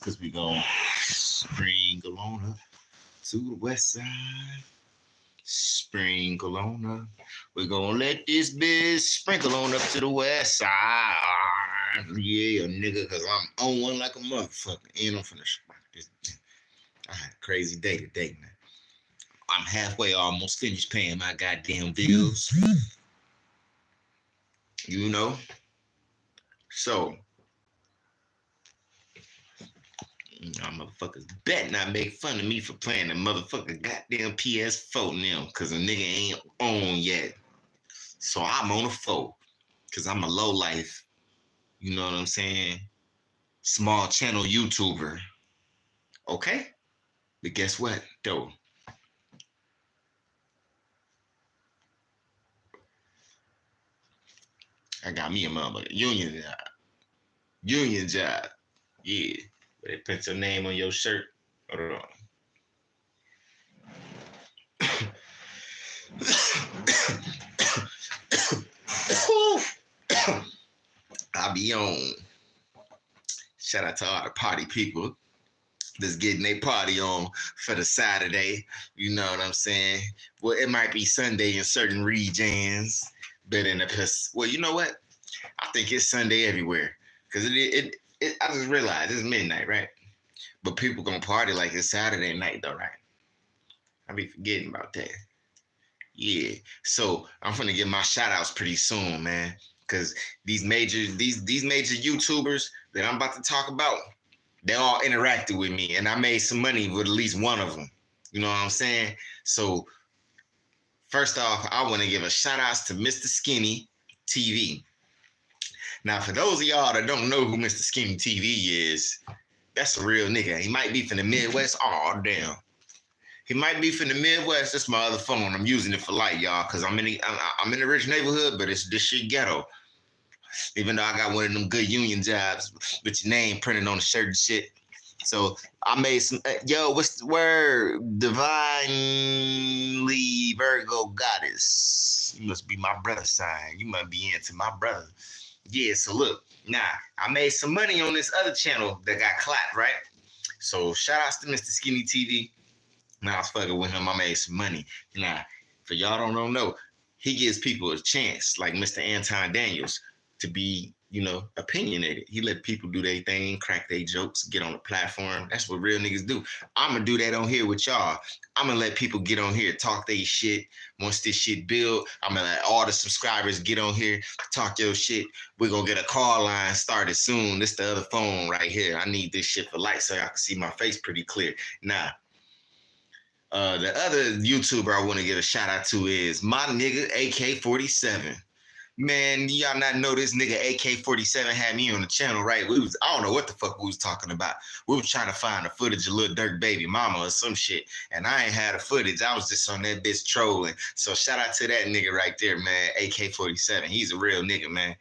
Cause we gonna sprinkle on up to the west side. Sprinkle on up. We're gonna let this bitch sprinkle on up to the west side. Yeah, nigga, cause I'm on one like a motherfucker. And I'm finna this. I had a crazy day today, man. I'm halfway almost finished paying my goddamn bills. You know? So, motherfuckers bet not make fun of me for playing the motherfucking goddamn PS4 now, cause a nigga ain't on yet. So I'm on a 4, cause I'm a low life. You know what I'm saying? Small channel YouTuber. Okay? But guess what, though? I got me a motherfucker union job. Union job. Yeah. They print your name on your shirt. Hold on. I'll be on. Shout out to all the party people that's getting their party on for the Saturday. You know what I'm saying? Well, it might be Sunday in certain regions, but well, you know what? I think it's Sunday everywhere. Because I just realized it's midnight, right? But people gonna party like it's Saturday night though, right? I be forgetting about that. Yeah. So I'm gonna get my shout outs pretty soon, man. Cause these major YouTubers that I'm about to talk about, they all interacted with me and I made some money with at least one of them. You know what I'm saying? So first off, I want to give a shout outs to Mr. Skinny TV. Now, for those of y'all that don't know who Mr. Skinny TV is, that's a real nigga. He might be from the Midwest. Oh, damn. He might be from the Midwest. That's my other phone. I'm using it for light, y'all, because I'm in the rich neighborhood, but it's this shit ghetto. Even though I got one of them good union jobs with your name printed on the shirt and shit. So I made some, what's the word? Divinely Virgo goddess. You must be my brother sign. You must be into my brother. Yeah, so look, I made some money on this other channel that got clapped, right? So shout outs to Mr. Skinny TV. Now I was fucking with him. I made some money. Now, for y'all don't know, he gives people a chance, like Mr. Anton Daniels, to be, opinionated. He let people do their thing, crack their jokes, get on the platform. That's what real niggas do. I'm going to do that on here with y'all. I'm going to let people get on here, talk their shit. Once this shit build, I'm going to let all the subscribers get on here, talk your shit. We're going to get a call line started soon. This the other phone right here. I need this shit for light so I can see my face pretty clear. Now, the other YouTuber I want to give a shout out to is my nigga AK47. Man, y'all not know this nigga AK47 had me on the channel, right? I don't know what the fuck we was talking about. We was trying to find the footage of Lil Durk baby mama or some shit, and I ain't had the footage. I was just on that bitch trolling. So shout out to that nigga right there, man, AK47. He's a real nigga, man.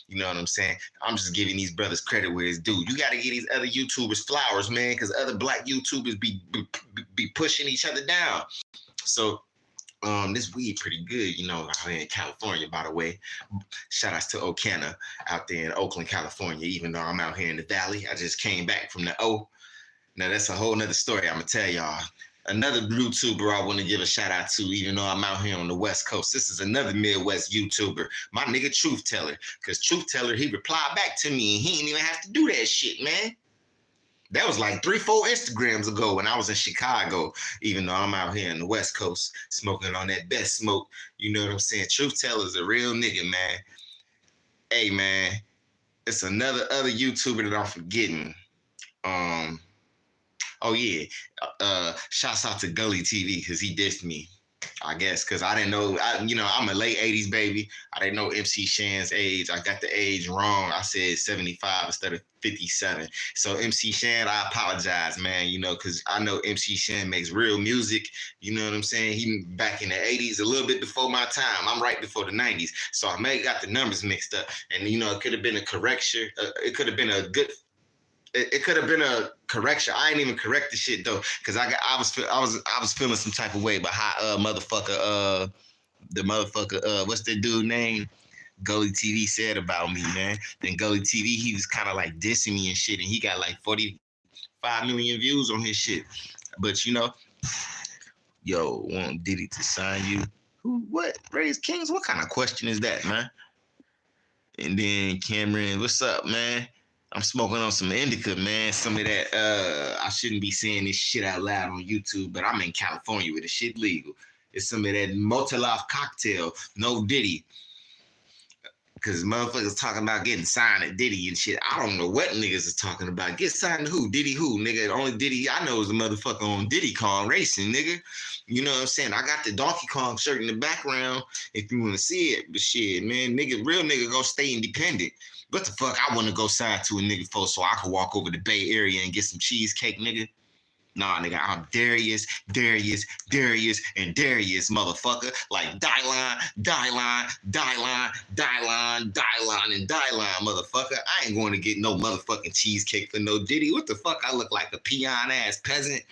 You know what I'm saying? I'm just giving these brothers credit where it's due. You got to give these other YouTubers flowers, man, because other black YouTubers be pushing each other down. So this weed pretty good, out here in California, by the way. Shout outs to Okana out there in Oakland, California, even though I'm out here in the Valley. I just came back from the O. Now, that's a whole nother story I'm going to tell y'all. Another YouTuber I want to give a shout out to, even though I'm out here on the West Coast. This is another Midwest YouTuber, my nigga Truth Teller. Because Truth Teller, he replied back to me, and he didn't even have to do that shit, man. That was like 3-4 Instagrams ago when I was in Chicago, even though I'm out here in the West Coast smoking on that best smoke. You know what I'm saying? Truth Teller's a real nigga, man. Hey, man, it's another YouTuber that I'm forgetting. Oh, yeah. Shouts out to Gully TV because he dissed me, I guess, because I didn't know. I'm a late 80s baby. I didn't know MC Shan's age. I got the age wrong. I said 75 instead of 57. So MC Shan, I apologize, man, because I know MC Shan makes real music. You know what I'm saying? He back in the 80s, a little bit before my time. I'm right before the 90s. So I may have got the numbers mixed up. And, it could have been a correction. It could have been a good... It could have been a correction. I ain't even correct the shit though, because I was feeling some type of way. But how what's that dude name? Gully TV said about me, man. Then Gully TV, he was kind of like dissing me and shit, and he got like 5 million views on his shit. But you know, yo, want Diddy to sign you? Who? What? Raise Kings? What kind of question is that, man? And then Cameron, what's up, man? I'm smoking on some indica, man. Some of that, I shouldn't be saying this shit out loud on YouTube, but I'm in California where the shit legal. It's some of that Moteloff cocktail, no Diddy. Because motherfuckers talking about getting signed to Diddy and shit. I don't know what niggas is talking about. Get signed to who? Diddy who? Nigga, the only Diddy I know is the motherfucker on Diddy Kong Racing, nigga. You know what I'm saying? I got the Donkey Kong shirt in the background if you want to see it. But shit, man, nigga, real nigga gonna stay independent. What the fuck I want to go sign to a nigga for so I can walk over the Bay Area and get some cheesecake, nigga? Nah, nigga, I'm Darius, and Darius, motherfucker. Like Dylon, and Dylon, motherfucker. I ain't going to get no motherfucking cheesecake for no Diddy. What the fuck? I look like a peon-ass peasant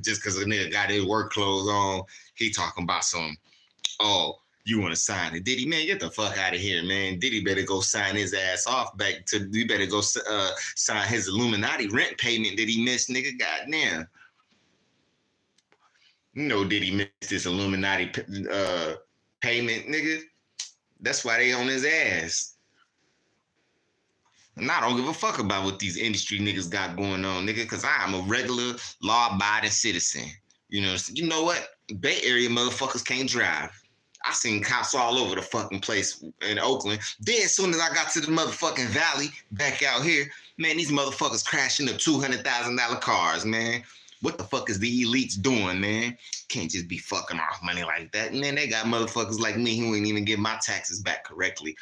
just because a nigga got his work clothes on. He talking about some, oh, you want to sign it? Diddy, man, get the fuck out of here, man. Diddy better go sign his ass off back to, you better go sign his Illuminati rent payment that he missed, nigga. Goddamn. You know Diddy missed this Illuminati payment, nigga. That's why they on his ass. And I don't give a fuck about what these industry niggas got going on, nigga, because I'm a regular law-abiding citizen. You know what? Bay Area motherfuckers can't drive. I seen cops all over the fucking place in Oakland. Then as soon as I got to the motherfucking valley back out here, man, these motherfuckers crashing up $200,000 cars, man. What the fuck is the elites doing, man? Can't just be fucking off money like that. And then they got motherfuckers like me who ain't even get my taxes back correctly.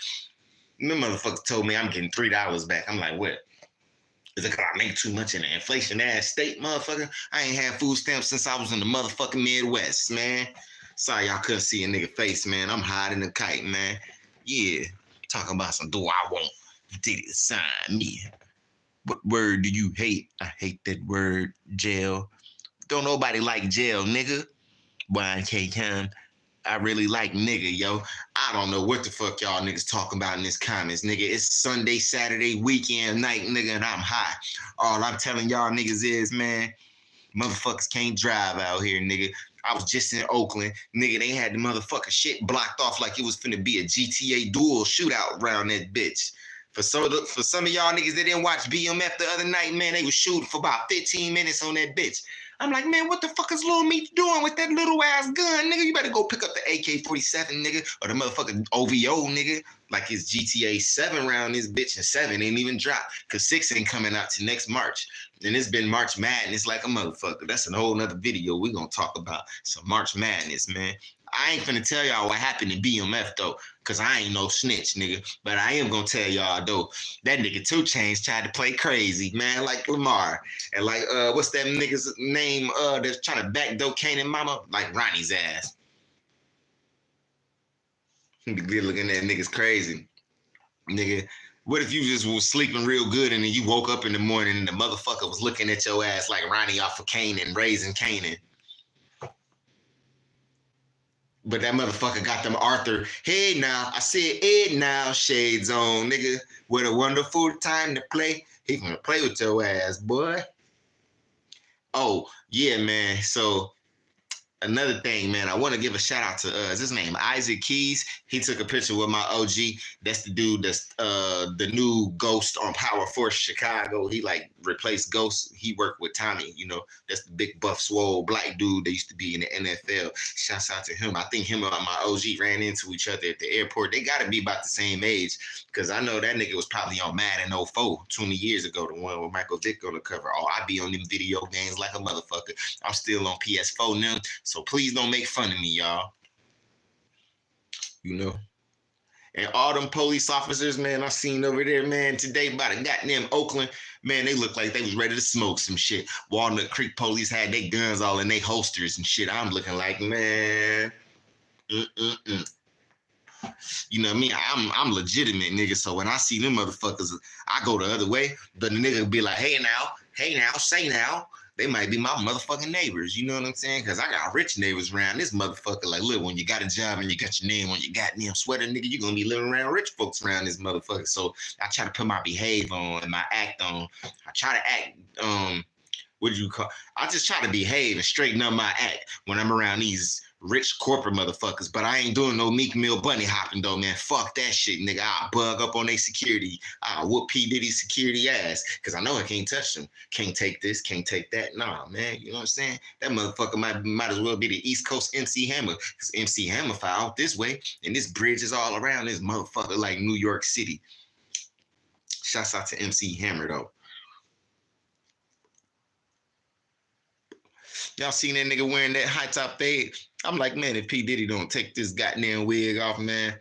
And them motherfuckers told me I'm getting $3 back. I'm like, what? Is it because I make too much in an inflation-ass state, motherfucker? I ain't had food stamps since I was in the motherfucking Midwest, man. Sorry y'all couldn't see a nigga face, man. I'm hiding a kite, man. Yeah, talking about some, do I want Diddy to sign me? What word do you hate? I hate that word, jail. Don't nobody like jail, nigga. YK I really like nigga, yo. I don't know what the fuck y'all niggas talking about in this comments, nigga. It's Sunday, Saturday, weekend night, nigga, and I'm high. All I'm telling y'all niggas is, man, motherfuckers can't drive out here, nigga. I was just in Oakland, nigga. They had the motherfucker shit blocked off like it was finna be a GTA duel shootout around that bitch. For some of y'all niggas that didn't watch BMF the other night, man, they was shooting for about 15 minutes on that bitch. I'm like, man, what the fuck is Lil Meat doing with that little ass gun, nigga? You better go pick up the AK-47, nigga, or the motherfucking OVO, nigga. Like it's GTA 7 round this bitch, and 7 ain't even dropped, because 6 ain't coming out till next March. And it's been March Madness like a motherfucker. That's a whole nother video we gonna talk about. Some March Madness, man. I ain't finna tell y'all what happened in BMF, though, because I ain't no snitch, nigga. But I am gonna tell y'all, though, that nigga 2 Chainz tried to play crazy, man, like Lamar. And like, what's that nigga's name that's trying to backdoor Kanan Mama? Like Ronnie's ass. He be good looking at niggas crazy. Nigga, what if you just was sleeping real good and then you woke up in the morning and the motherfucker was looking at your ass like Ronnie off of Kanan, Raising Kanan? But that motherfucker got them Arthur, hey now, I said, hey now, shades on, nigga. What a wonderful time to play. He gonna play with your ass, boy. Oh, yeah, man. So another thing, man, I want to give a shout out to is his name Isaac Keys. He took a picture with my OG. That's the dude that's the new Ghost on Power Force Chicago. He like replaced Ghost. He worked with Tommy, you know. That's the big buff swole black dude that used to be in the NFL. Shouts out to him. I think him and my OG ran into each other at the airport. They gotta be about the same age, because I know that nigga was probably on Madden 04 20 years ago, the one with Michael Vick on the cover. Oh, I be on them video games like a motherfucker. I'm still on PS4 now, so please don't make fun of me, y'all. You know? And all them police officers, man, I seen over there, man, today by the goddamn Oakland, man, they look like they was ready to smoke some shit. Walnut Creek police had their guns all in their holsters and shit. I'm looking like, man, You know what I mean? I'm legitimate, nigga. So when I see them motherfuckers, I go the other way. But the nigga be like, hey now, say now. They might be my motherfucking neighbors. You know what I'm saying? Because I got rich neighbors around this motherfucker. Like, look, when you got a job and you got your name on your goddamn sweater, nigga, you're going to be living around rich folks around this motherfucker. So I try to put my behave on and my act on. I try to act what do you call? I just try to behave and straighten up my act when I'm around these rich corporate motherfuckers. But I ain't doing no Meek Mill bunny hopping though, man. Fuck that shit, nigga. I'll bug up on their security. I'll whoop P. Diddy's security ass because I know I can't touch them. Can't take this, can't take that. Nah, man. You know what I'm saying? That motherfucker might as well be the East Coast MC Hammer because MC Hammer fly out this way and this bridge is all around this motherfucker like New York City. Shouts out to MC Hammer though. Y'all seen that nigga wearing that high top fade? I'm like, man, if P. Diddy don't take this goddamn wig off, man.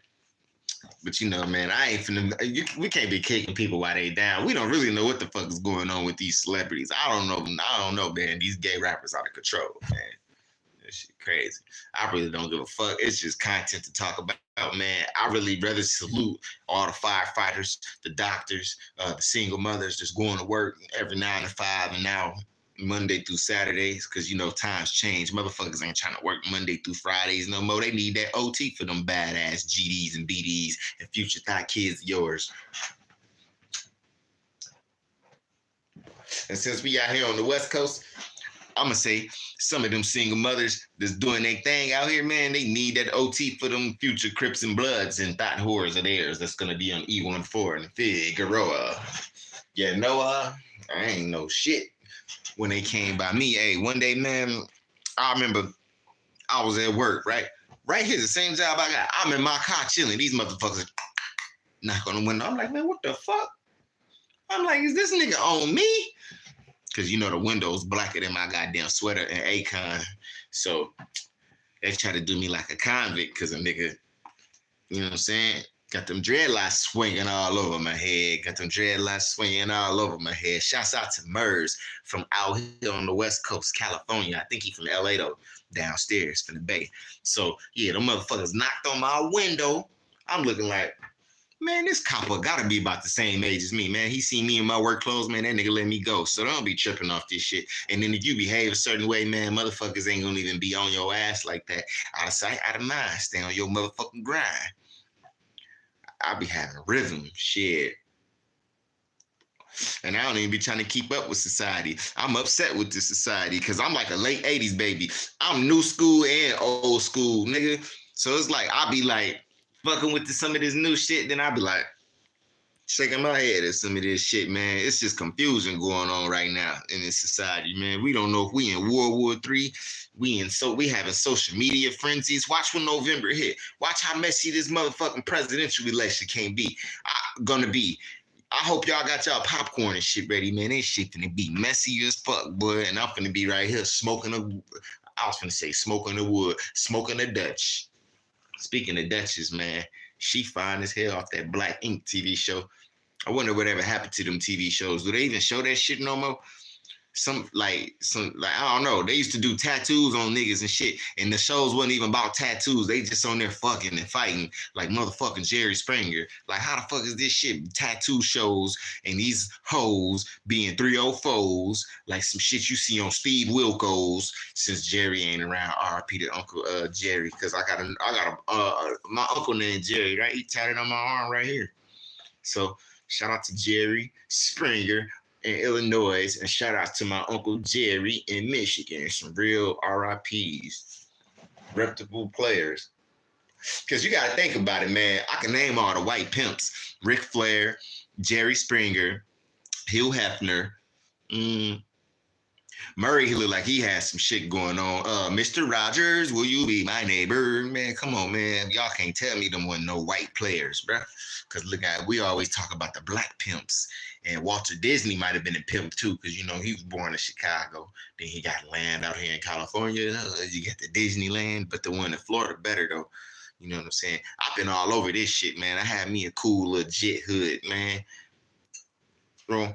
But you know, man, I ain't finna. We can't be kicking people while they down. We don't really know what the fuck is going on with these celebrities. I don't know, man. These gay rappers out of control, man. That shit crazy. I really don't give a fuck. It's just content to talk about, man. I really rather salute all the firefighters, the doctors, the single mothers just going to work every 9 to 5 and now Monday through Saturdays, because you know times change. Motherfuckers ain't trying to work Monday through Fridays no more. They need that OT for them badass GDs and BDs and future thought kids of yours. And since we out here on the West Coast, I'm gonna say some of them single mothers that's doing their thing out here, man, they need that OT for them future Crips and Bloods and thought whores of theirs that's gonna be on E14 and Figueroa. Yeah, Noah, I ain't know shit when they came by me. Hey, one day, man, I remember I was at work, right? Right here, the same job I got. I'm in my car chilling. These motherfuckers knock on the window. I'm like, man, what the fuck? I'm like, is this nigga on me? Because, you know, the window's blacker than my goddamn sweater and Akon. So they try to do me like a convict because a nigga, you know what I'm saying? Got them dreadlocks swinging all over my head. Shouts out to Murs from out here on the West Coast, California. I think he from LA though, downstairs from the Bay. So yeah, them motherfuckers knocked on my window. I'm looking like, man, this copper gotta be about the same age as me, man. He seen me in my work clothes, man. That nigga let me go. So don't be tripping off this shit. And then if you behave a certain way, man, motherfuckers ain't gonna even be on your ass like that. Out of sight, out of mind. Stay on your motherfucking grind. I be having rhythm, shit. And I don't even be trying to keep up with society. I'm upset with this society because I'm like a late 80s baby. I'm new school and old school, nigga. So it's like, I be like, fucking with some of this new shit, then I be like, shaking my head at some of this shit, man. It's just confusion going on right now in this society, man. We don't know if we in World War III. We having social media frenzies. Watch when November hit. Watch how messy this motherfucking presidential election can be. Gonna be. I hope y'all got y'all popcorn and shit ready, man. This shit finna be messy as fuck, boy. And I'm finna be right here smoking the wood, smoking the Dutch. Speaking of Dutchess, man, she fine as hell off that Black Ink TV show. I wonder whatever happened to them TV shows. Do they even show that shit no more? Some I don't know. They used to do tattoos on niggas and shit, and the shows wasn't even about tattoos. They just on there fucking and fighting like motherfucking Jerry Springer. Like, how the fuck is this shit? Tattoo shows and these hoes being 304s, like some shit you see on Steve Wilkos. Since Jerry ain't around, R.I.P. to Uncle Jerry, because I got my uncle named Jerry, right? He tatted on my arm right here. So shout out to Jerry Springer in Illinois, and shout out to my Uncle Jerry in Michigan. Some real RIPs, reputable players. Because you got to think about it, man. I can name all the white pimps. Ric Flair, Jerry Springer, Hugh Hefner. Murray, he looked like he had some shit going on. Mr. Rogers, will you be my neighbor? Man, come on, man. Y'all can't tell me them wasn't no white players, bro. Because look, we always talk about the black pimps. And Walter Disney might have been a pimp too, because, you know, he was born in Chicago. Then he got land out here in California. You got the Disneyland, but the one in Florida better, though. You know what I'm saying? I've been all over this shit, man. I had me a cool legit hood, man. Bro,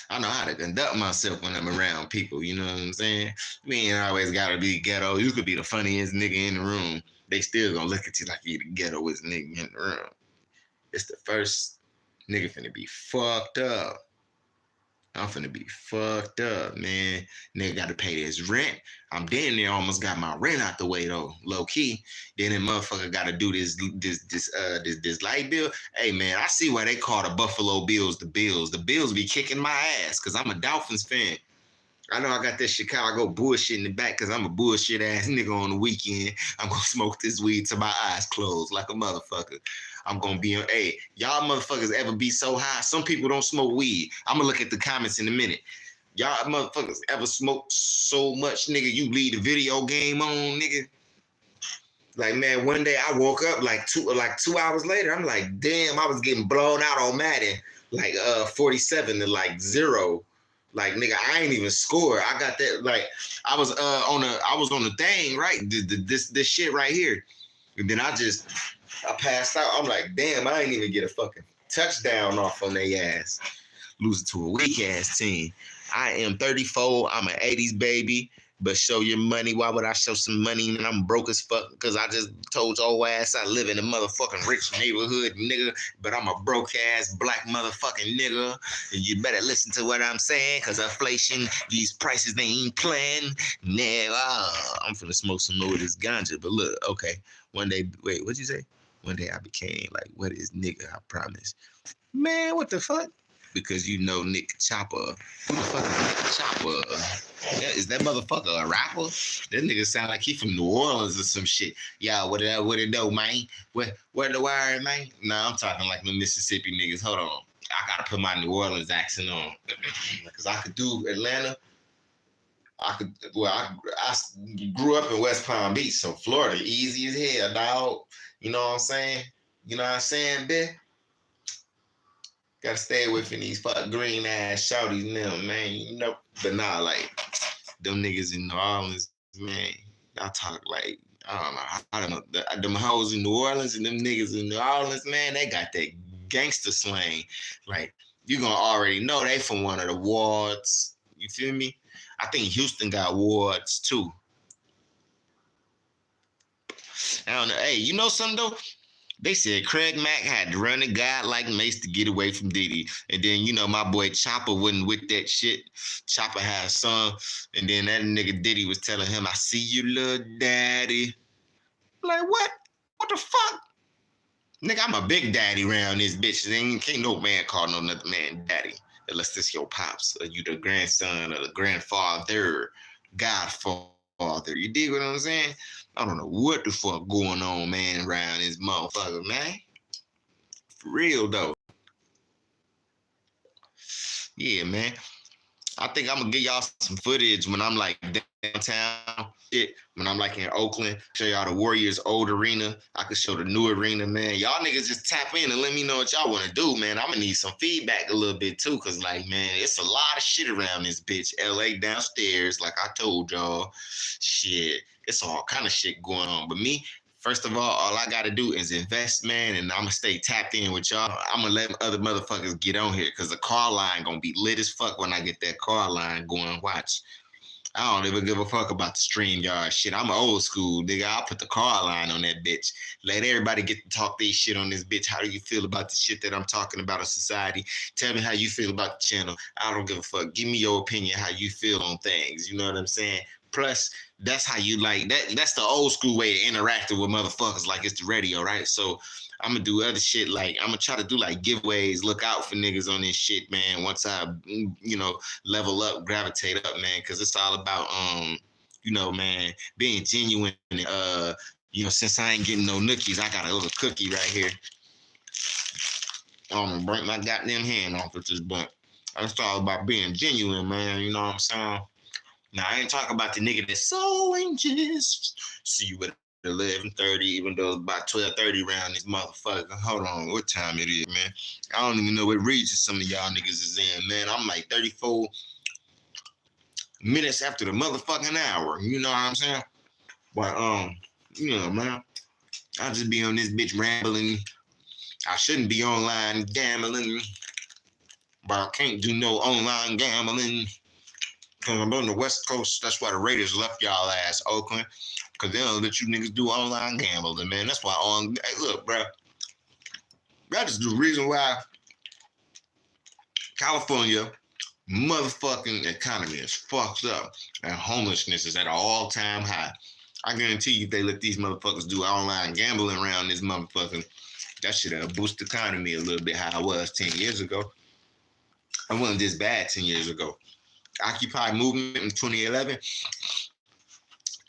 I know how to conduct myself when I'm around people, you know what I'm saying? We ain't always gotta be ghetto. You could be the funniest nigga in the room. They still gonna look at you like you the ghettoest nigga in the room. It's the first nigga finna be fucked up. I'm finna be fucked up, man. Nigga gotta pay his rent. I'm damn near almost got my rent out the way though, low key. Then that motherfucker gotta do this light bill. Hey man, I see why they call the Buffalo Bills the Bills. The Bills be kicking my ass because I'm a Dolphins fan. I know I got that Chicago bullshit in the back because I'm a bullshit ass nigga on the weekend. I'm gonna smoke this weed till my eyes close like a motherfucker. I'm gonna be on, hey, y'all motherfuckers ever be so high? Some people don't smoke weed. I'm gonna look at the comments in a minute. Y'all motherfuckers ever smoke so much, nigga, you leave the video game on, nigga? Like, man, one day I woke up like 2 hours later. I'm like, damn, I was getting blown out on Madden, like 47 to like 0. Like, nigga, I ain't even score. I got that, like, I was on the thing, right? This shit right here. And then I passed out. I'm like, damn, I ain't even get a fucking touchdown off on their ass. Losing to a weak ass team. I am 34. I'm an 80s baby. But show your money. Why would I show some money and I'm broke as fuck? Because I just told your ass I live in a motherfucking rich neighborhood, nigga. But I'm a broke ass black motherfucking nigga. And you better listen to what I'm saying. Because inflation, these prices, they ain't playing. Nah, I'm finna smoke some more of this ganja. But look, okay. One day, wait, what'd you say? One day I became like, what is nigga? I promise. Man, what the fuck? Because you know Nick Chopper. Who the fuck is Nick Chopper? Yeah, is that motherfucker a rapper? That nigga sound like he from New Orleans or some shit. Y'all, what it do, man? Where the wire, man? Nah, I'm talking like the Mississippi niggas. Hold on. I gotta put my New Orleans accent on. Because I could do Atlanta. I grew up in West Palm Beach, so Florida, easy as hell, dog. You know what I'm saying? You know what I'm saying, bitch? Gotta stay away from these fuck green ass shouties and them, man. You know, but nah, like them niggas in New Orleans, man. I talk like I don't know. Them hoes in New Orleans and them niggas in New Orleans, man. They got that gangster slang. Like you gonna already know they from one of the wards. You feel me? I think Houston got wards too. I don't know. Hey, you know something though? They said Craig Mack had to run a guy like Mace to get away from Diddy. And then, you know, my boy Chopper wasn't with that shit. Chopper had a son. And then that nigga Diddy was telling him, I see you, little daddy. Like, what? What the fuck? Nigga, I'm a big daddy around this bitch. Can't no man call no other man daddy. Unless this your pops or you the grandson or the grandfather, godfather. You dig what I'm saying? I don't know what the fuck going on, man, around this motherfucker, man. For real, though. Yeah, man. I think I'm going to give y'all some footage when I'm, like, downtown. When I'm, like, in Oakland. Show y'all the Warriors' old arena. I could show the new arena, man. Y'all niggas just tap in and let me know what y'all want to do, man. I'm going to need some feedback a little bit, too, because, like, man, it's a lot of shit around this bitch. L.A. downstairs, like I told y'all. Shit. It's all kind of shit going on. But me, first of all I got to do is invest, man, and I'm going to stay tapped in with y'all. I'm going to let other motherfuckers get on here because the car line going to be lit as fuck when I get that car line going. Watch. I don't even give a fuck about the StreamYard shit. I'm old school, nigga. I'll put the car line on that bitch. Let everybody get to talk their shit on this bitch. How do you feel about the shit that I'm talking about in society? Tell me how you feel about the channel. I don't give a fuck. Give me your opinion, how you feel on things. You know what I'm saying? Plus, that's how you like that. That's the old school way of interacting with motherfuckers like it's the radio, right? So I'm gonna do other shit, like I'm gonna try to do like giveaways. Look out for niggas on this shit, man. Once I, you know, level up, gravitate up, man, because it's all about, you know, man, being genuine. You know, since I ain't getting no nookies, I got a little cookie right here. I'm gonna break my goddamn hand off with this blunt. It's all about being genuine, man. You know what I'm saying? Now, I ain't talking about the nigga that's so anxious. See you at 11:30, even though it's about 12:30 around this motherfucker. Hold on, what time it is, man? I don't even know what region some of y'all niggas is in, man. I'm like 34 minutes after the motherfucking hour. You know what I'm saying? But, you know, man, I just be on this bitch rambling. I shouldn't be online gambling, but I can't do no online gambling. Because I'm on the West Coast, that's why the Raiders left y'all ass Oakland. Because they don't let you niggas do online gambling, man. That's why hey, look, bro. That is the reason why California motherfucking economy is fucked up. And homelessness is at an all-time high. I guarantee you if they let these motherfuckers do online gambling around this motherfucker, that should have boosted the economy a little bit how it was 10 years ago. It wasn't this bad 10 years ago. Occupy movement in 2011,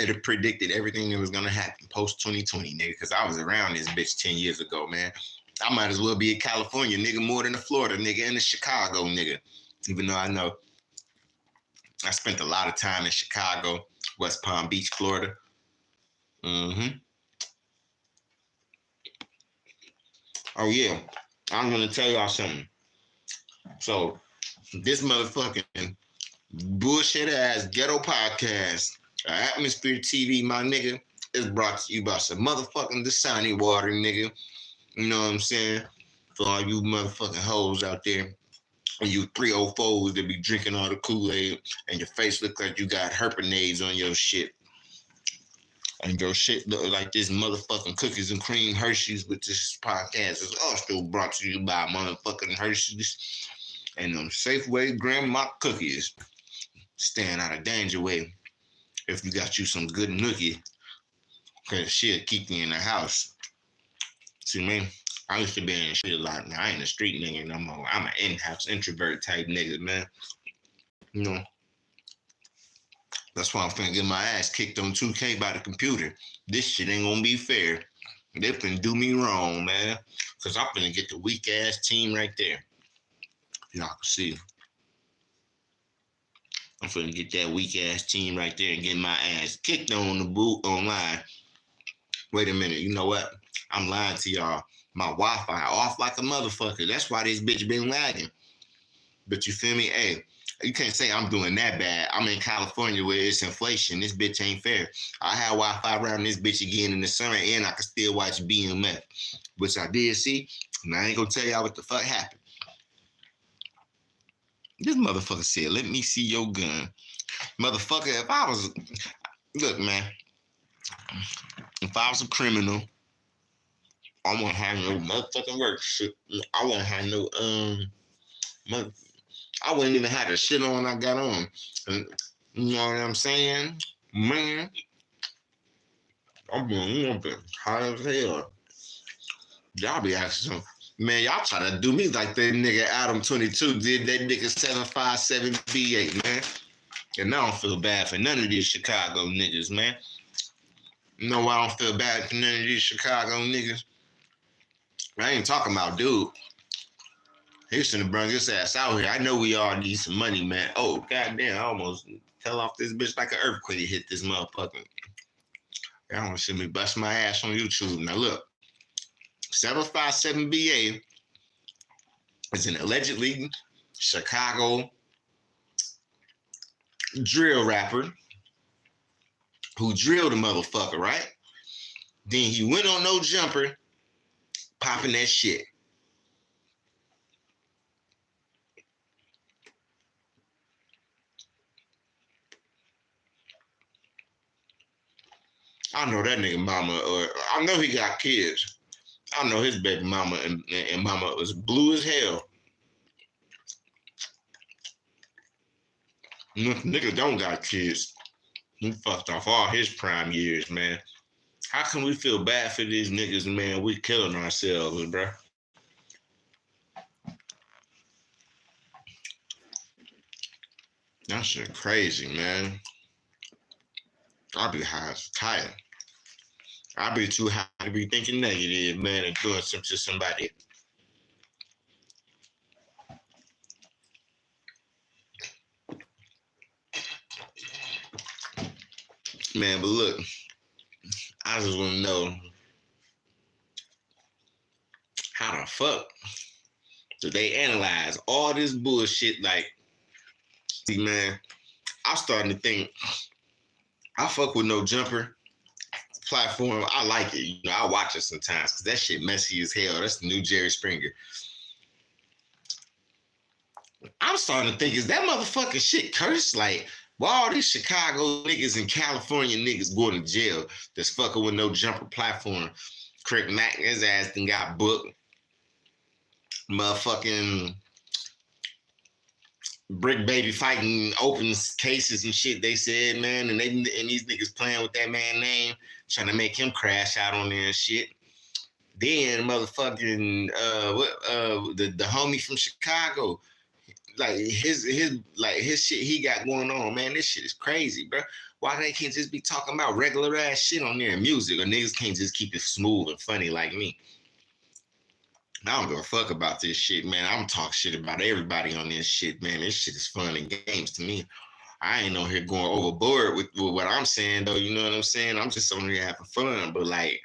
it had predicted everything that was gonna happen post 2020, nigga. Because I was around this bitch 10 years ago, man. I might as well be in California, nigga, more than a Florida, nigga, and a Chicago, nigga. Even though I know I spent a lot of time in Chicago, West Palm Beach, Florida. Mm-hmm. Oh yeah, I'm gonna tell y'all something. So this motherfucking bullshit ass ghetto podcast, Atmosphere TV, my nigga, is brought to you by some motherfucking Dasani water, nigga. You know what I'm saying? For all you motherfucking hoes out there, and you 304s that be drinking all the Kool-Aid, and your face look like you got herpinades on your shit. And your shit look like this motherfucking cookies and cream Hershey's, with this podcast is also brought to you by motherfucking Hershey's and them Safeway grandma cookies. Staying out of danger way if you got you some good nookie, because she'll keep you in the house. See, man, I used to be in the street a lot. Now I ain't a street nigga no more. I'm an in-house introvert type nigga, man. You know, that's why I'm finna get my ass kicked on 2K by the computer. This shit ain't gonna be fair. They finna do me wrong, man. Cause I'm finna get the weak ass team right there. Y'all can see. I'm finna get that weak ass team right there and get my ass kicked on the boot online. Wait a minute, you know what? I'm lying to y'all. My Wi-Fi off like a motherfucker. That's why this bitch been lagging. But you feel me? Hey, you can't say I'm doing that bad. I'm in California where it's inflation. This bitch ain't fair. I had Wi-Fi around this bitch again in the summer, and I can still watch BMF, which I did see. And I ain't gonna tell y'all what the fuck happened. This motherfucker said, "Let me see your gun." Motherfucker, if I was, look, man, if I was a criminal, I wouldn't have no motherfucking work shit. I wouldn't have no, I wouldn't even have the shit on I got on. And, you know what I'm saying? Man, I'm being hot as hell. Y'all be asking, man, y'all try to do me like that nigga Adam 22 did that nigga 757B8, man. And I don't feel bad for none of these Chicago niggas, man. You know why I don't feel bad for none of these Chicago niggas? I ain't talking about dude. He should have brought his ass out here. I know we all need some money, man. Oh, goddamn, I almost fell off this bitch like an earthquake hit this motherfucker. Y'all want to see me bust my ass on YouTube. Now look, 757BA is an allegedly Chicago drill rapper who drilled a motherfucker, right? Then he went on No Jumper, popping that shit. I know that nigga mama, or I know he got kids. I know his baby mama and mama was blue as hell. Nigga don't got kids. He fucked off all his prime years, man. How can we feel bad for these niggas, man? We killing ourselves, bro. That shit crazy, man. I be high as tired. I be too high to be thinking negative, man, and doing something to somebody. Man, but look, I just want to know how the fuck do they analyze all this bullshit? Like, see, man, I'm starting to think I fuck with No Jumper platform. I like it. You know, I watch it sometimes because that shit messy as hell. That's the new Jerry Springer. I'm starting to think, is that motherfucking shit cursed? Like, why all these Chicago niggas and California niggas going to jail that's fucking with No Jumper platform? Craig Mack, his ass then got booked. Motherfucking Brick Baby fighting open cases and shit, they said, man, and these niggas playing with that man's name, trying to make him crash out on there and shit. Then motherfucking the homie from Chicago, like his shit he got going on, man. This shit is crazy, bro. Why they can't just be talking about regular ass shit on there in music, or niggas can't just keep it smooth and funny like me? I don't give a fuck about this shit, man. I'm talking shit about everybody on this shit, man. This shit is fun and games to me. I ain't on here going overboard with what I'm saying, though. You know what I'm saying? I'm just on here having fun. But, like,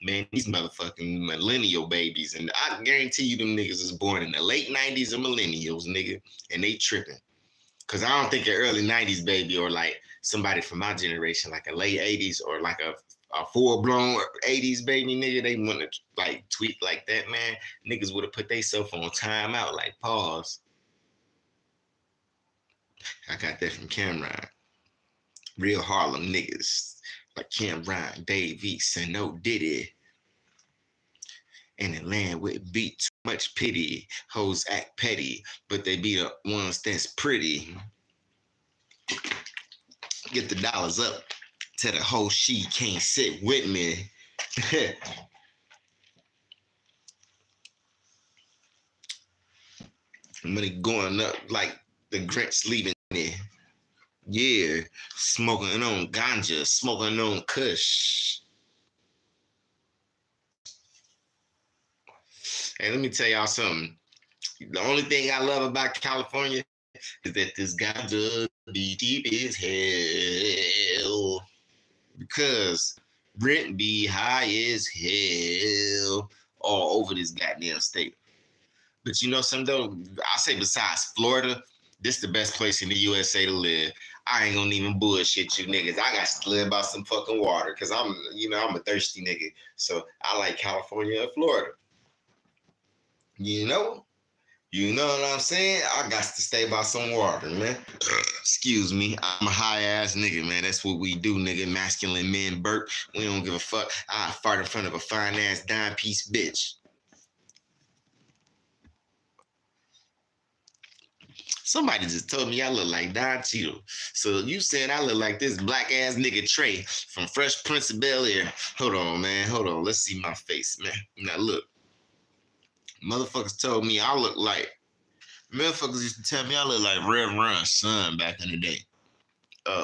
man, these motherfucking millennial babies, and I guarantee you them niggas is born in the late 90s or millennials, nigga, and they tripping. Because I don't think an early 90s baby or, like, somebody from my generation, like a late 80s or, like, a full-blown 80s baby, nigga, they want to, like, tweet like that, man. Niggas would have put themselves on timeout, like, pause. I got that from Cameron. Real Harlem niggas like Cameron, Dave East, and No Diddy. And the land with beat too much pity. Hoes act petty, but they be the ones that's pretty. Get the dollars up. Tell the hoe she can't sit with me. Money going up like the Grinch leaving it. Yeah, smoking on ganja, smoking on kush. Hey, let me tell y'all something. The only thing I love about California is that this ganja be cheap as hell. Because rent be high as hell all over this goddamn state. But you know something though? I say besides Florida, this is the best place in the USA to live. I ain't gonna even bullshit you niggas. I got to live by some fucking water because I'm a thirsty nigga. So I like California and Florida. You know what I'm saying? I got to stay by some water, man. Excuse me. I'm a high ass nigga, man. That's what we do, nigga. Masculine men burp. We don't give a fuck. I fart in front of a fine ass dime piece bitch. Somebody just told me I look like Don Cheadle. So you said I look like this black ass nigga Trey from Fresh Prince of Bel-Air. Hold on, man. Hold on. Let's see my face, man. Now look. Motherfuckers told me I look like, motherfuckers used to tell me I look like Rev Run's son back in the day.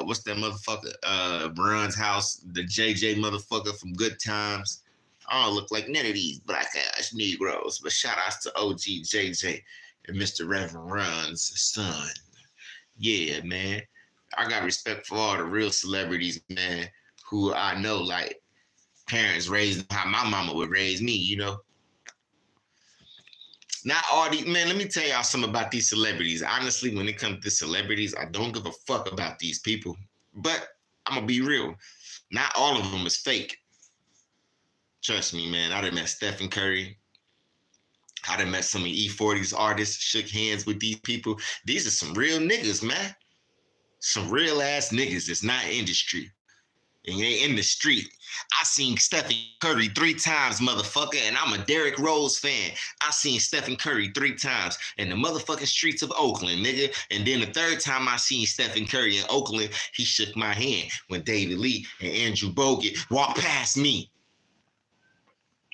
What's that motherfucker? Run's house, the JJ motherfucker from Good Times. I don't look like none of these black ass Negroes, but shout outs to OG JJ and Mr. Reverend Run's son. Yeah, man. I got respect for all the real celebrities, man, who I know, like, parents raised how my mama would raise me, you know? Not all these, man, let me tell y'all something about these celebrities. Honestly, when it comes to celebrities, I don't give a fuck about these people. But I'm going to be real. Not all of them is fake. Trust me, man. I done met Stephen Curry. I done met some of E40's artists, shook hands with these people. These are some real niggas, man. Some real ass niggas. It's not industry. And they in the street. I seen Stephen Curry 3 times, motherfucker, and I'm a Derrick Rose fan. I seen Stephen Curry 3 times in the motherfucking streets of Oakland, nigga. And then the 3rd time I seen Stephen Curry in Oakland, he shook my hand when David Lee and Andrew Bogut walked past me.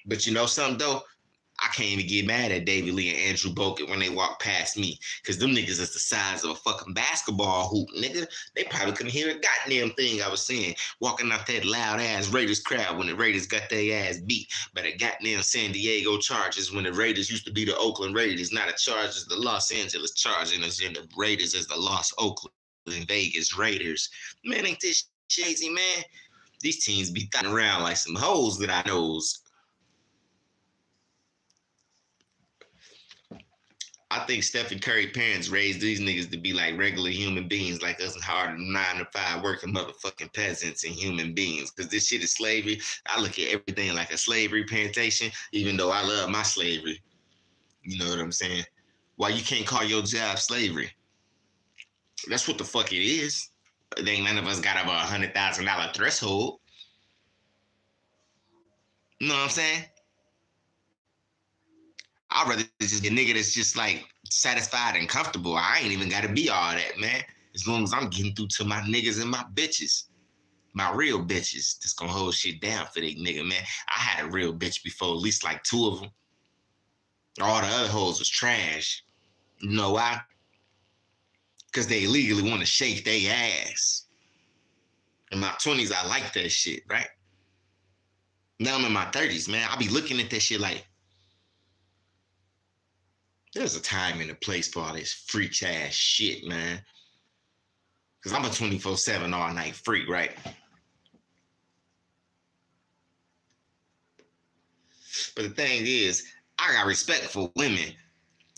But you know something, though? I can't even get mad at David Lee and Andrew Bogut when they walk past me, because them niggas is the size of a fucking basketball hoop, nigga. They probably couldn't hear a goddamn thing I was saying, walking out that loud-ass Raiders crowd when the Raiders got their ass beat by the goddamn San Diego Chargers when the Raiders used to be the Oakland Raiders, not the Chargers, the Los Angeles Chargers, and the Raiders as the Los Oakland Vegas Raiders. Man, ain't this crazy, man? These teams be thotting around like some hoes that I knows. I think Stephen Curry parents raised these niggas to be like regular human beings like us, hard 9-to-5 working motherfucking peasants and human beings. Because this shit is slavery. I look at everything like a slavery plantation, even though I love my slavery. You know what I'm saying? Why you can't call your job slavery? That's what the fuck it is. It ain't none of us got over $100,000 threshold. You know what I'm saying? I'd rather just be a nigga that's just like satisfied and comfortable. I ain't even gotta be all that, man. As long as I'm getting through to my niggas and my bitches. My real bitches that's gonna hold shit down for they nigga, man. I had a real bitch before, at least like 2 of them. All the other hoes was trash. You know why? because they illegally want to shake their ass. In my 20s, I like that shit, right? Now I'm in my 30s, man. I be looking at that shit like, there's a time and a place for all this freak ass shit, man. Because I'm a 24/7 all night freak, right? But the thing is, I got respect for women.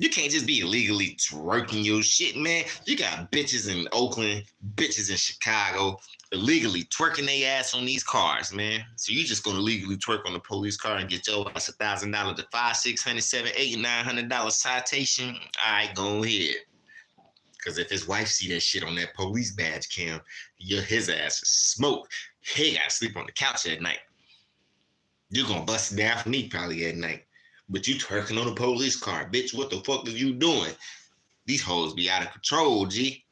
You can't just be illegally twerking your shit, man. You got bitches in Oakland, bitches in Chicago, illegally twerking their ass on these cars, man. So you just gonna legally twerk on the police car and get your ass $1,000 to $500, $600, $700, $800, $900 citation? All right, go ahead. Because if his wife see that shit on that police badge cam, his ass is smoke. He gotta sleep on the couch at night. You're gonna bust it down for me probably at night. But you twerking on a police car, bitch. What the fuck is you doing? These hoes be out of control, G.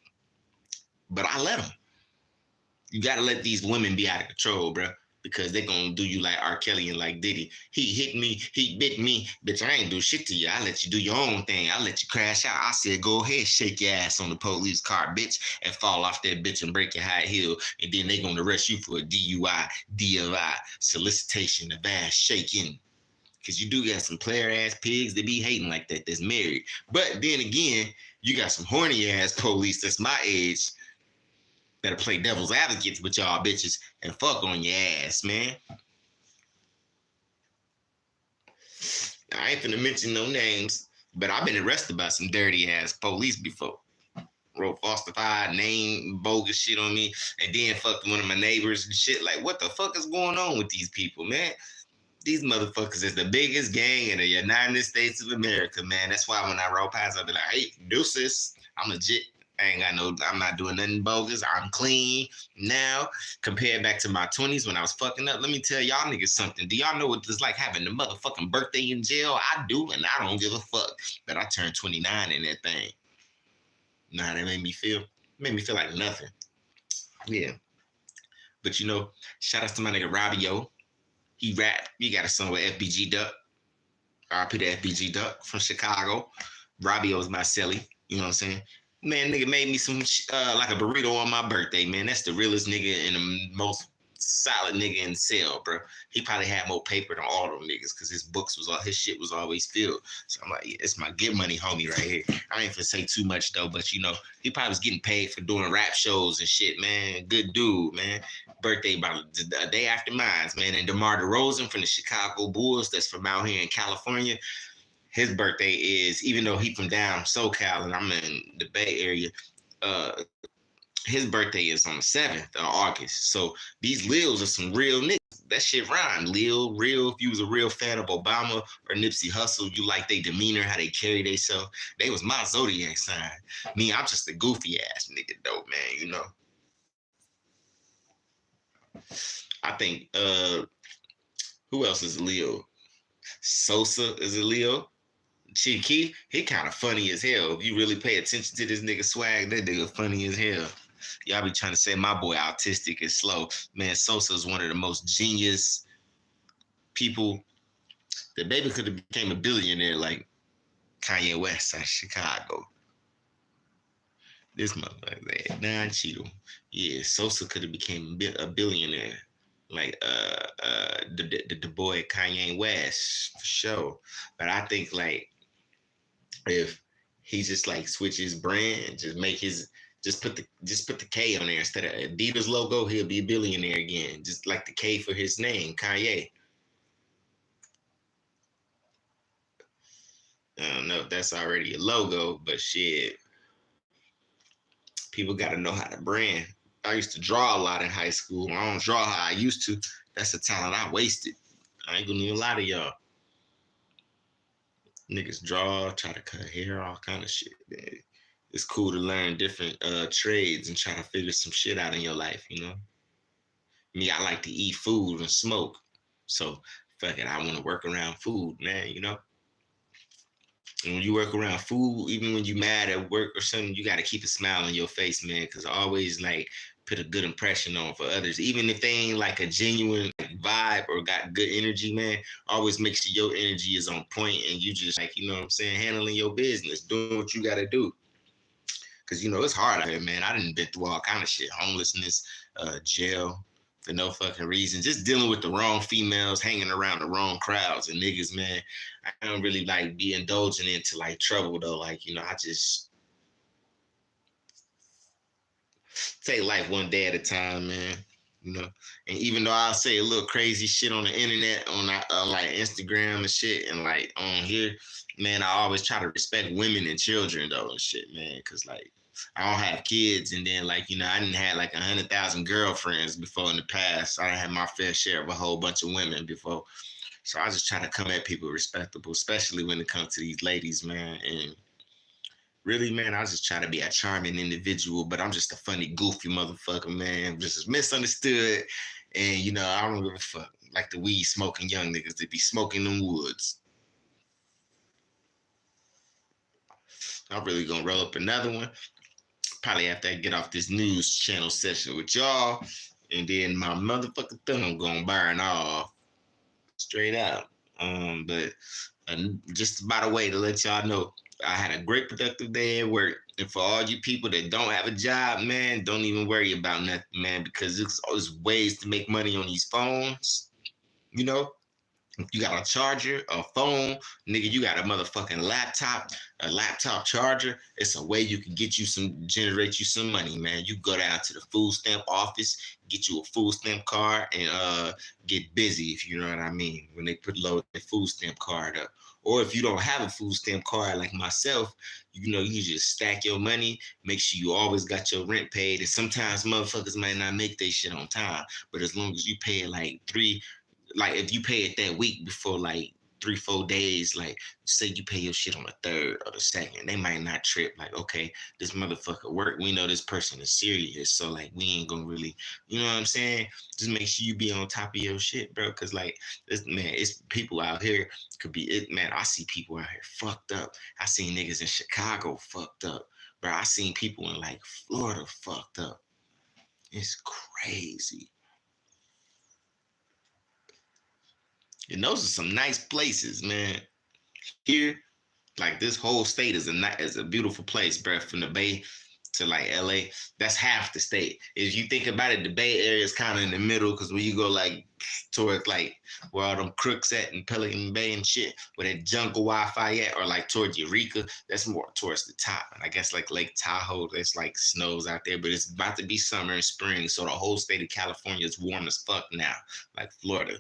But I let them. You gotta let these women be out of control, bro. Because they gonna do you like R. Kelly and like Diddy. He hit me, he bit me. Bitch, I ain't do shit to you. I let you do your own thing. I let you crash out. I said, go ahead, shake your ass on the police car, bitch, and fall off that bitch and break your high heel. And then they gonna arrest you for a DUI, DFI, solicitation of ass shaking. Because you do got some player ass pigs that be hating like that that's married. But then again, you got some horny ass police that's my age that'll play devil's advocates with y'all bitches and fuck on your ass, man. I ain't finna mention no names, but I've been arrested by some dirty ass police before. Wrote falsified name, bogus shit on me, and then fucked one of my neighbors and shit. Like, what the fuck is going on with these people, man? These motherfuckers is the biggest gang in the United States of America, man. That's why when I roll past, I'll be like, hey, deuces. I'm legit. I'm not doing nothing bogus. I'm clean now. Compared back to my 20s when I was fucking up. Let me tell y'all niggas something. Do y'all know what it's like having the motherfucking birthday in jail? I do, and I don't give a fuck. But I turned 29 in that thing. Nah, that made me feel like nothing. Yeah. But you know, shout out to my nigga Robbie-O. He rap. He got a song with FBG Duck. RP to FBG Duck from Chicago. Robbie-O's my celly. You know what I'm saying? Man, nigga made me some like a burrito on my birthday, man. That's the realest nigga and the most solid nigga in the cell, bro. He probably had more paper than all them niggas because his shit was always filled. So I'm like, yeah, it's my get money homie right here. I ain't finna say too much though, but you know, he probably was getting paid for doing rap shows and shit, man. Good dude, man. Birthday about a day after mine, man. And DeMar DeRozan from the Chicago Bulls, that's from out here in California. His birthday is, even though he from down SoCal and I'm in the Bay Area, his birthday is on the 7th of August. So these Lils are some real niggas. That shit rhyme. Lil, real. If you was a real fan of Obama or Nipsey Hussle, you like their demeanor, how they carry themselves. They was my Zodiac sign. Me, I'm just a goofy ass nigga though, man, you know. I think, who else is a Leo? Sosa is a Leo. Chief Keef, he kind of funny as hell. If you really pay attention to this nigga swag, that nigga funny as hell. Y'all be trying to say my boy autistic and slow. Man, Sosa is one of the most genius people. The baby could have became a billionaire like Kanye West out of Chicago. This motherfucker, Don Cheadle. Yeah, Sosa could have became a billionaire like the boy Kanye West for sure. But I think like if he just like switch his brand, just put the K on there instead of Adidas logo, he'll be a billionaire again. Just like the K for his name, Kanye. I don't know if that's already a logo, but shit, people got to know how to brand. I used to draw a lot in high school. I don't draw how I used to. That's a talent I wasted. I ain't gonna need a lot of y'all. Niggas draw, try to cut hair, all kind of shit, man. It's cool to learn different trades and try to figure some shit out in your life, you know? Me, I like to eat food and smoke. So, fuck it, I want to work around food, man, you know? And when you work around food, even when you mad at work or something, you got to keep a smile on your face, man, because I always, like, put a good impression on for others. Even if they ain't, like, a genuine vibe or got good energy, man, always make sure your energy is on point and you just, like, you know what I'm saying, handling your business, doing what you got to do. Cause you know it's hard out here, man. I done been through all kind of shit, homelessness, jail, for no fucking reason. Just dealing with the wrong females, hanging around the wrong crowds and niggas, man. I don't really like be indulging into like trouble though. Like, you know, I just take life one day at a time, man. You know, and even though I'll say a little crazy shit on the internet, on like Instagram and shit, and like on here, man, I always try to respect women and children though and shit, man, because like I don't have kids, and then like you know I didn't have like 100,000 girlfriends before in the past. I done had my fair share of a whole bunch of women before, so I just try to come at people respectable, especially when it comes to these ladies, man, and really, man, I just try to be a charming individual, but I'm just a funny, goofy motherfucker, man. Just misunderstood. And, you know, I don't give a fuck. Like the weed smoking young niggas that be smoking them woods. I'm really gonna roll up another one. Probably after I get off this news channel session with y'all. And then my motherfucking thumb gonna burn off. Straight out. But just by the way to let y'all know, I had a great productive day at work. And for all you people that don't have a job, man, don't even worry about nothing, man, because there's ways to make money on these phones. You know, if you got a charger, a phone, nigga, you got a motherfucking laptop, a laptop charger. It's a way you can generate you some money, man. You go down to the food stamp office, get you a food stamp card, and get busy, if you know what I mean, when they load the food stamp card up. Or if you don't have a food stamp card like myself, you know, you just stack your money, make sure you always got your rent paid. And sometimes motherfuckers might not make their shit on time, but as long as you pay it like if you pay it that week before like 3-4 days, like say you pay your shit on the 3rd or the 2nd, they might not trip. Like, okay, this motherfucker work. We know this person is serious, so like we ain't gonna really, you know what I'm saying? Just make sure you be on top of your shit, bro. Cause like this man, it's people out here could be it, man. I see people out here fucked up. I seen niggas in Chicago fucked up, bro. I seen people in like Florida fucked up. It's crazy. And those are some nice places, man. Here, like this whole state is a beautiful place, bro. From the Bay to like LA, that's half the state. If you think about it, the Bay Area is kind of in the middle because when you go like towards like where all them crooks at in Pelican Bay and shit, where that jungle Wi-Fi at, or like towards Eureka, that's more towards the top. And I guess like Lake Tahoe, there's like snows out there, but it's about to be summer and spring, so the whole state of California is warm as fuck now, like Florida.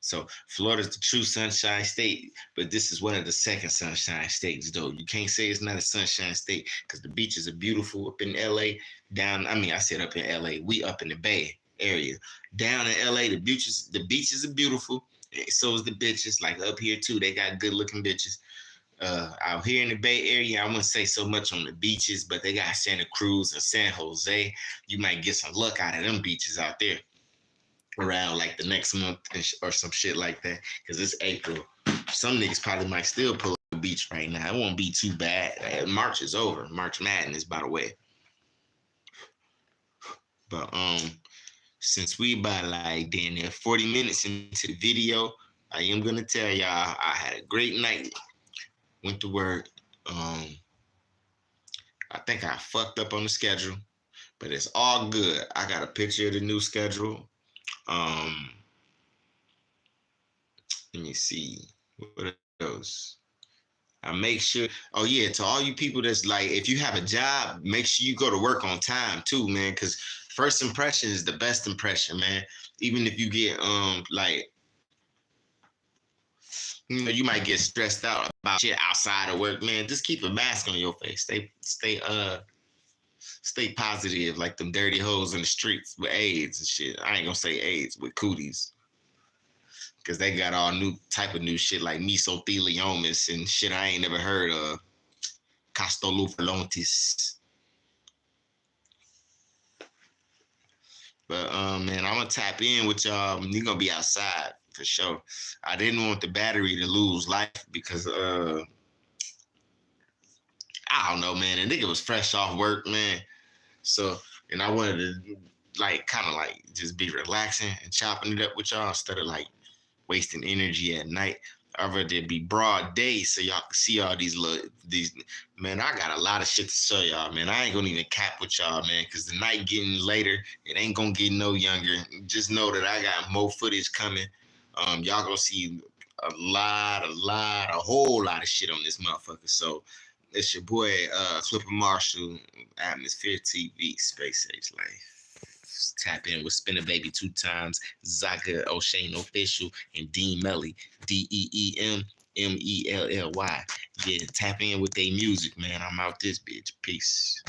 So Florida's the true sunshine state, but this is one of the second sunshine states, though. You can't say it's not a sunshine state because the beaches are beautiful up in LA. I said up in LA. We up in the Bay Area. Down in LA, the beaches are beautiful. So is the bitches. Like up here too, they got good looking bitches. Out here in the Bay Area, I wouldn't say so much on the beaches, but they got Santa Cruz and San Jose. You might get some luck out of them beaches out there around like the next month or some shit like that, because it's April. Some niggas probably might still pull up the beach right now. It won't be too bad. March is over. March Madness, by the way. But since we about like damn near 40 minutes into the video, I am gonna tell y'all I had a great night. Went to work. I think I fucked up on the schedule, but it's all good. I got a picture of the new schedule. Let me see what else. I make sure. Oh yeah, to all you people that's like, if you have a job, make sure you go to work on time too, man. Because first impression is the best impression, man. Even if you get like, you know, you might get stressed out about shit outside of work, man. Just keep a mask on your face. Stay positive, like them dirty hoes in the streets with AIDS and shit. I ain't gonna say AIDS, with cooties. Cause they got all type of new shit like mesotheliomas and shit I ain't never heard of. Castolophalontis. But man, I'm gonna tap in with y'all. You're gonna be outside for sure. I didn't want the battery to lose life because I don't know, man. The nigga was fresh off work, man. So, and I wanted to like kind of like just be relaxing and chopping it up with y'all instead of like wasting energy at night. I'd rather it be broad day so y'all can see all these man. I got a lot of shit to show y'all, man. I ain't gonna even cap with y'all, man, because the night getting later, it ain't gonna get no younger. Just know that I got more footage coming. Y'all gonna see a whole lot of shit on this motherfucker. So it's your boy Clippa Marshall, Atmosphere TV, Space Age Life. Tap in with Spinner Baby 2 times, Zaka O'Shane Official, and Dean Melly, DeemMelly. Yeah, tap in with their music, man. I'm out this bitch. Peace.